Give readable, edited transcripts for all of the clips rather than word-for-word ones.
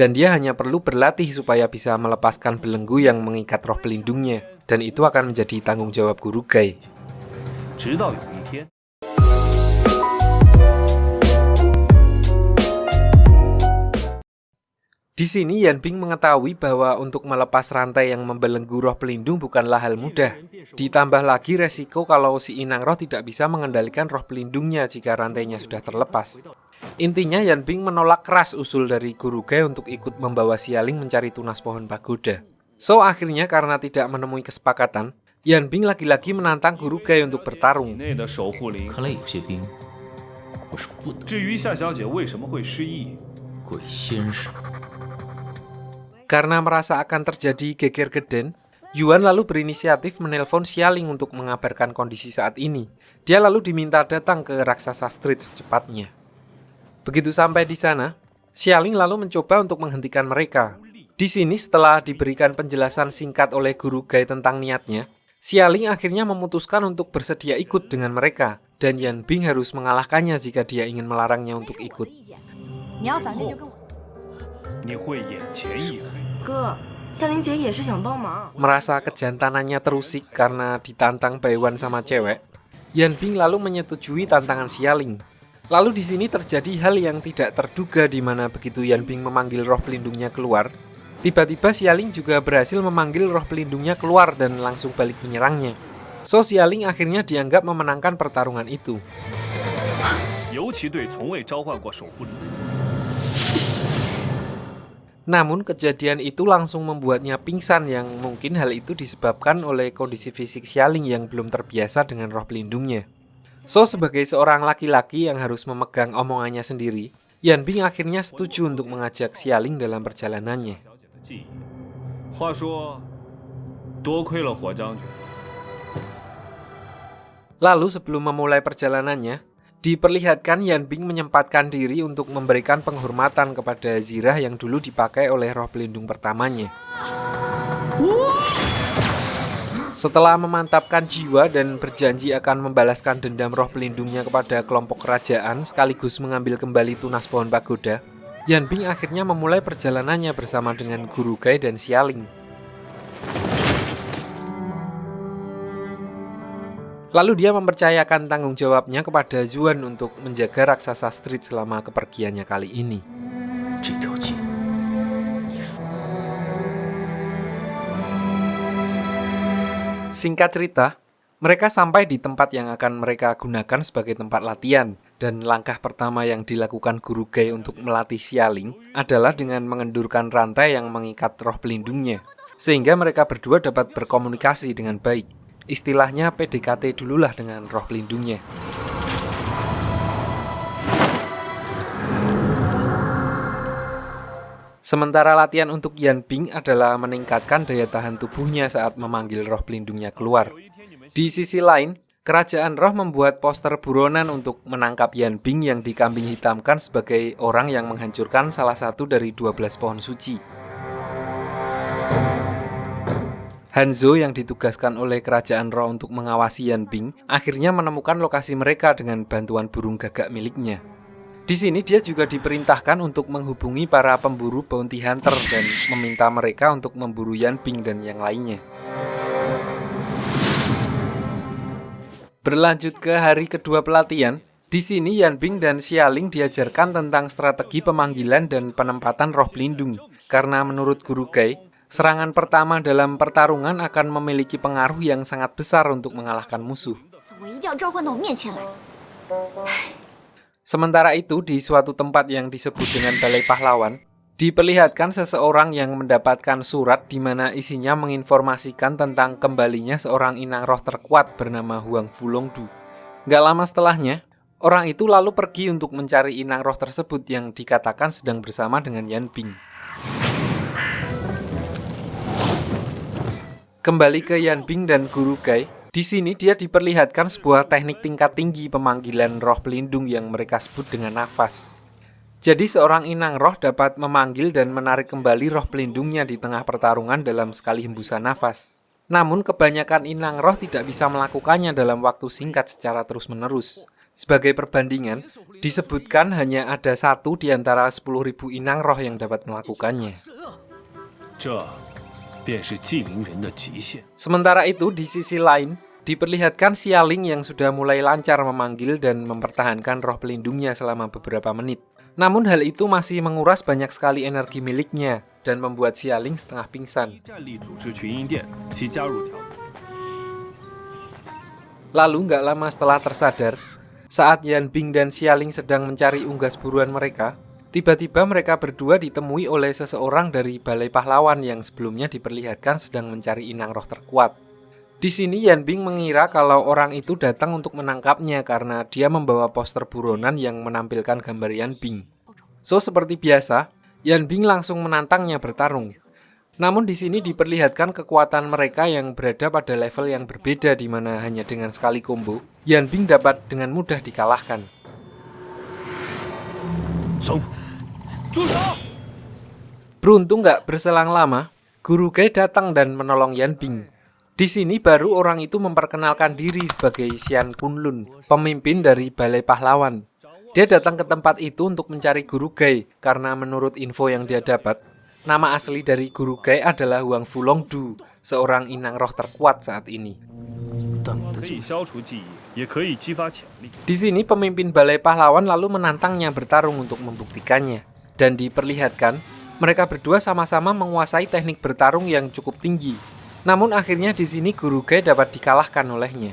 Dan dia hanya perlu berlatih supaya bisa melepaskan belenggu yang mengikat roh pelindungnya, dan itu akan menjadi tanggung jawab guru Gai. Di sini Yanbing mengetahui bahwa untuk melepas rantai yang membelenggu roh pelindung bukanlah hal mudah. Ditambah lagi resiko kalau si inang roh tidak bisa mengendalikan roh pelindungnya jika rantainya sudah terlepas. Intinya Yanbing menolak keras usul dari guru Gai untuk ikut membawa Xialing mencari tunas pohon pagoda. So akhirnya karena tidak menemui kesepakatan, Yanbing lagi-lagi menantang guru Gai untuk bertarung. Karena merasa akan terjadi geger geden, Yuan lalu berinisiatif menelpon Xialing untuk mengabarkan kondisi saat ini. Dia lalu diminta datang ke Raksasa Street secepatnya. Begitu sampai di sana, Xialing lalu mencoba untuk menghentikan mereka. Di sini setelah diberikan penjelasan singkat oleh guru Gai tentang niatnya, Xialing akhirnya memutuskan untuk bersedia ikut dengan mereka, dan Yanbing harus mengalahkannya jika dia ingin melarangnya untuk ikut. Merasa kejantanannya terusik karena ditantang Baiwan sama cewek, Yanbing lalu menyetujui tantangan Xialing. Lalu di sini terjadi hal yang tidak terduga di mana begitu Yanbing memanggil roh pelindungnya keluar, tiba-tiba Xialing juga berhasil memanggil roh pelindungnya keluar dan langsung balik menyerangnya. So Xialing akhirnya dianggap memenangkan pertarungan itu. Namun kejadian itu langsung membuatnya pingsan yang mungkin hal itu disebabkan oleh kondisi fisik Xialing yang belum terbiasa dengan roh pelindungnya. So sebagai seorang laki-laki yang harus memegang omongannya sendiri, Yanbing akhirnya setuju untuk mengajak Xialing dalam perjalanannya. Lalu sebelum memulai perjalanannya, diperlihatkan Yanbing menyempatkan diri untuk memberikan penghormatan kepada zirah yang dulu dipakai oleh roh pelindung pertamanya. Setelah memantapkan jiwa dan berjanji akan membalaskan dendam roh pelindungnya kepada kelompok kerajaan sekaligus mengambil kembali tunas pohon pagoda, Yanbing akhirnya memulai perjalanannya bersama dengan guru Gai dan Xialing. Lalu dia mempercayakan tanggung jawabnya kepada Zuan untuk menjaga Raksasa Street selama kepergiannya kali ini. Singkat cerita, mereka sampai di tempat yang akan mereka gunakan sebagai tempat latihan, dan langkah pertama yang dilakukan guru Gai untuk melatih Xialing adalah dengan mengendurkan rantai yang mengikat roh pelindungnya, sehingga mereka berdua dapat berkomunikasi dengan baik. Istilahnya PDKT dululah dengan roh pelindungnya. Sementara latihan untuk Yanbing adalah meningkatkan daya tahan tubuhnya saat memanggil roh pelindungnya keluar. Di sisi lain, kerajaan roh membuat poster buronan untuk menangkap Yanbing yang dikambing hitamkan sebagai orang yang menghancurkan salah satu dari 12 pohon suci. Hanzo yang ditugaskan oleh kerajaan roh untuk mengawasi Yanbing akhirnya menemukan lokasi mereka dengan bantuan burung gagak miliknya. Di sini dia juga diperintahkan untuk menghubungi para pemburu bounty hunter dan meminta mereka untuk memburu Yanbing dan yang lainnya. Berlanjut ke hari kedua pelatihan, di sini Yanbing dan Xialing diajarkan tentang strategi pemanggilan dan penempatan roh pelindung. Karena menurut guru Gai, serangan pertama dalam pertarungan akan memiliki pengaruh yang sangat besar untuk mengalahkan musuh. Sementara itu, di suatu tempat yang disebut dengan Balai Pahlawan, diperlihatkan seseorang yang mendapatkan surat di mana isinya menginformasikan tentang kembalinya seorang inang roh terkuat bernama Huang Fulongdu. Gak lama setelahnya, orang itu lalu pergi untuk mencari inang roh tersebut yang dikatakan sedang bersama dengan Yanbing. Kembali ke Yanbing dan guru Gai, di sini dia diperlihatkan sebuah teknik tingkat tinggi pemanggilan roh pelindung yang mereka sebut dengan nafas. Jadi seorang inang roh dapat memanggil dan menarik kembali roh pelindungnya di tengah pertarungan dalam sekali hembusan nafas. Namun kebanyakan inang roh tidak bisa melakukannya dalam waktu singkat secara terus-menerus. Sebagai perbandingan, disebutkan hanya ada 1 di antara 10.000 inang roh yang dapat melakukannya. 这便是纪灵人的极限。 Sementara itu, di sisi lain, diperlihatkan Xialing yang sudah mulai lancar memanggil dan mempertahankan roh pelindungnya selama beberapa menit. Namun hal itu masih menguras banyak sekali energi miliknya dan membuat Xialing setengah pingsan. 战力组织群英殿，其加入条。 Lalu nggak lama setelah tersadar, saat Yan Bing dan Xialing sedang mencari unggas buruan mereka, tiba-tiba mereka berdua ditemui oleh seseorang dari Balai Pahlawan yang sebelumnya diperlihatkan sedang mencari inang roh terkuat. Di sini Yan Bing mengira kalau orang itu datang untuk menangkapnya karena dia membawa poster buronan yang menampilkan gambar Yan Bing. So, seperti biasa, Yan Bing langsung menantangnya bertarung. Namun di sini diperlihatkan kekuatan mereka yang berada pada level yang berbeda, di mana hanya dengan sekali combo, Yan Bing dapat dengan mudah dikalahkan. Beruntung nggak berselang lama, Guru Gai datang dan menolong Yan Bing. Di sini baru orang itu memperkenalkan diri sebagai Xian Kunlun, pemimpin dari Balai Pahlawan. Dia datang ke tempat itu untuk mencari Guru Gai, karena menurut info yang dia dapat, nama asli dari Guru Gai adalah Huang Fulongdu, seorang inang roh terkuat saat ini. Di sini pemimpin Balai Pahlawan lalu menantangnya bertarung untuk membuktikannya. Dan diperlihatkan, mereka berdua sama-sama menguasai teknik bertarung yang cukup tinggi. Namun akhirnya di sini Guru Gai dapat dikalahkan olehnya.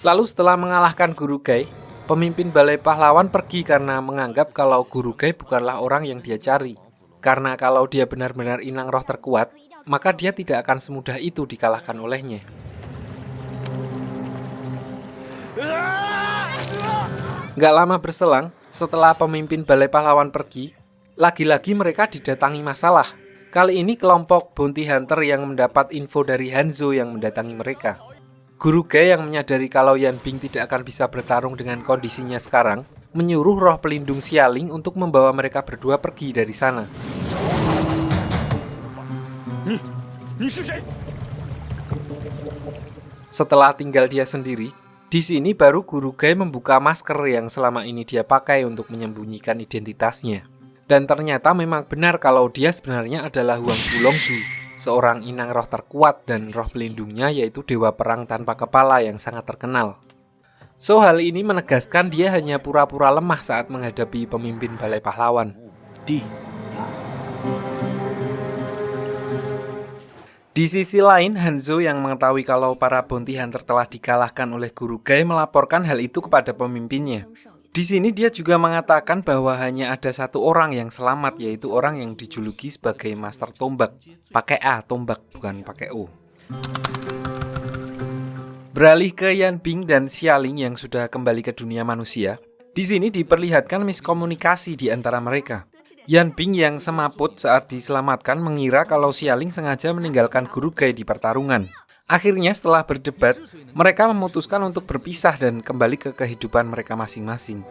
Lalu setelah mengalahkan Guru Gai, pemimpin Balai Pahlawan pergi karena menganggap kalau Guru Gai bukanlah orang yang dia cari. Karena kalau dia benar-benar inang roh terkuat, maka dia tidak akan semudah itu dikalahkan olehnya. Gak lama berselang, setelah pemimpin Balai Pahlawan pergi, lagi-lagi mereka didatangi masalah. Kali ini kelompok bounty hunter yang mendapat info dari Hanzo yang mendatangi mereka. Guru Gai yang menyadari kalau Yan Bing tidak akan bisa bertarung dengan kondisinya sekarang, menyuruh roh pelindung Xialing untuk membawa mereka berdua pergi dari sana. Setelah tinggal dia sendiri, di sini baru Guru Gai membuka masker yang selama ini dia pakai untuk menyembunyikan identitasnya. Dan ternyata memang benar kalau dia sebenarnya adalah Huang Fulongdu, seorang inang roh terkuat dan roh pelindungnya yaitu Dewa Perang tanpa kepala yang sangat terkenal. So, hal ini menegaskan dia hanya pura-pura lemah saat menghadapi pemimpin Balai Pahlawan. Di sisi lain, Hanzo yang mengetahui kalau para bounty hunter telah dikalahkan oleh Guru Gai melaporkan hal itu kepada pemimpinnya. Di sini dia juga mengatakan bahwa hanya ada satu orang yang selamat, yaitu orang yang dijuluki sebagai Master Tombak. Pakai A, tombak, bukan pakai O. Beralih ke Yan Bing dan Xialing yang sudah kembali ke dunia manusia, di sini diperlihatkan miskomunikasi di antara mereka. Yan Bing yang semaput saat diselamatkan mengira kalau Xialing sengaja meninggalkan Guru Gai di pertarungan. Akhirnya setelah berdebat, mereka memutuskan untuk berpisah dan kembali ke kehidupan mereka masing-masing.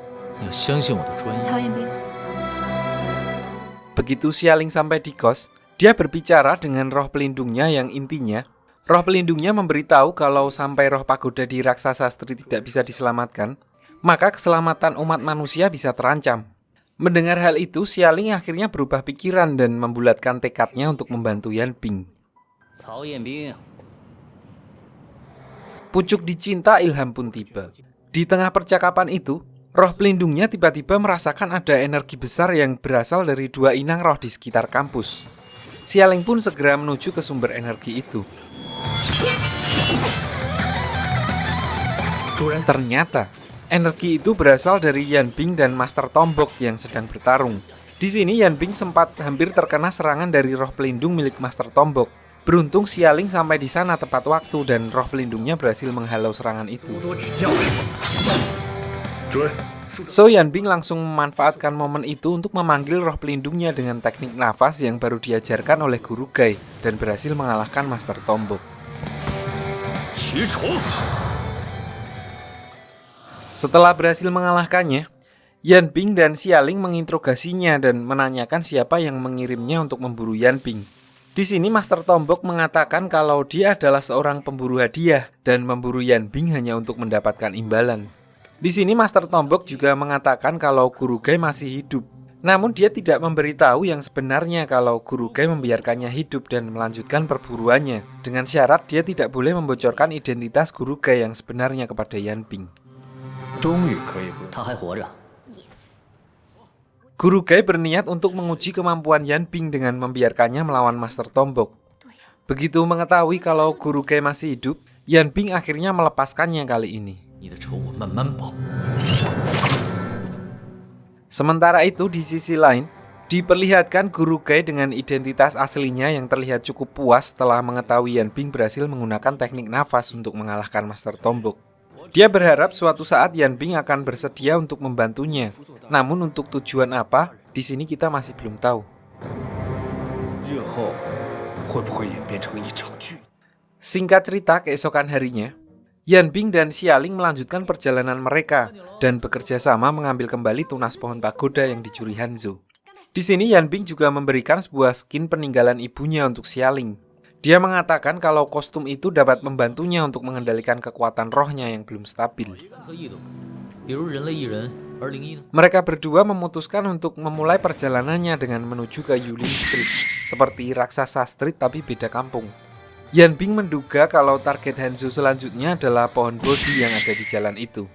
Begitu Xialing sampai di kos, dia berbicara dengan roh pelindungnya yang intinya, roh pelindungnya memberitahu kalau sampai roh pagoda di raksasa Astri tidak bisa diselamatkan, maka keselamatan umat manusia bisa terancam. Mendengar hal itu, Xialing akhirnya berubah pikiran dan membulatkan tekadnya untuk membantu Yan Bing. Pucuk dicinta ilham pun tiba. Di tengah percakapan itu, roh pelindungnya tiba-tiba merasakan ada energi besar yang berasal dari dua inang roh di sekitar kampus. Xialing pun segera menuju ke sumber energi itu. Ternyata, energi itu berasal dari Yan Bing dan Master Tombok yang sedang bertarung. Di sini Yan Bing sempat hampir terkena serangan dari roh pelindung milik Master Tombok. Beruntung Xialing sampai di sana tepat waktu dan roh pelindungnya berhasil menghalau serangan itu. So, Yan Bing langsung memanfaatkan momen itu untuk memanggil roh pelindungnya dengan teknik nafas yang baru diajarkan oleh Guru Gai dan berhasil mengalahkan Master Tombok. Setelah berhasil mengalahkannya, Yan Bing dan Xialing menginterogasinya dan menanyakan siapa yang mengirimnya untuk memburu Yan Bing. Di sini Master Tombok mengatakan kalau dia adalah seorang pemburu hadiah dan memburu Yan Bing hanya untuk mendapatkan imbalan. Di sini Master Tombok juga mengatakan kalau Guru Gai masih hidup. Namun dia tidak memberitahu yang sebenarnya kalau Guru Gai membiarkannya hidup dan melanjutkan perburuannya. Dengan syarat dia tidak boleh membocorkan identitas Guru Gai yang sebenarnya kepada Yan Bing. 终于可以不。他还活着。 Guru Gai berniat untuk menguji kemampuan Yan Bing dengan membiarkannya melawan Master Tombok. Begitu mengetahui kalau Guru Gai masih hidup, Yan Bing akhirnya melepaskannya kali ini. 你的仇我慢慢报。 Sementara itu di sisi lain, diperlihatkan Guru Gai dengan identitas aslinya yang terlihat cukup puas setelah mengetahui Yan Bing berhasil menggunakan teknik nafas untuk mengalahkan Master Tombok. Dia berharap suatu saat Yan Bing akan bersedia untuk membantunya. Namun untuk tujuan apa, di sini kita masih belum tahu. 日后会不会演变成一场剧？ Singkat cerita, keesokan harinya, Yan Bing dan Xialing melanjutkan perjalanan mereka dan bekerja sama mengambil kembali tunas pohon pagoda yang dicuri Hanzo. Di sini Yan Bing juga memberikan sebuah skin peninggalan ibunya untuk Xialing. Dia mengatakan kalau kostum itu dapat membantunya untuk mengendalikan kekuatan rohnya yang belum stabil. 观测异动，比如人类异人，而灵异呢？ Mereka berdua memutuskan untuk memulai perjalanannya dengan menuju ke Yulin Street, seperti Raksasa Street tapi beda kampung. Yan Bing menduga kalau target Hanzo selanjutnya adalah pohon Bodhi yang ada di jalan itu.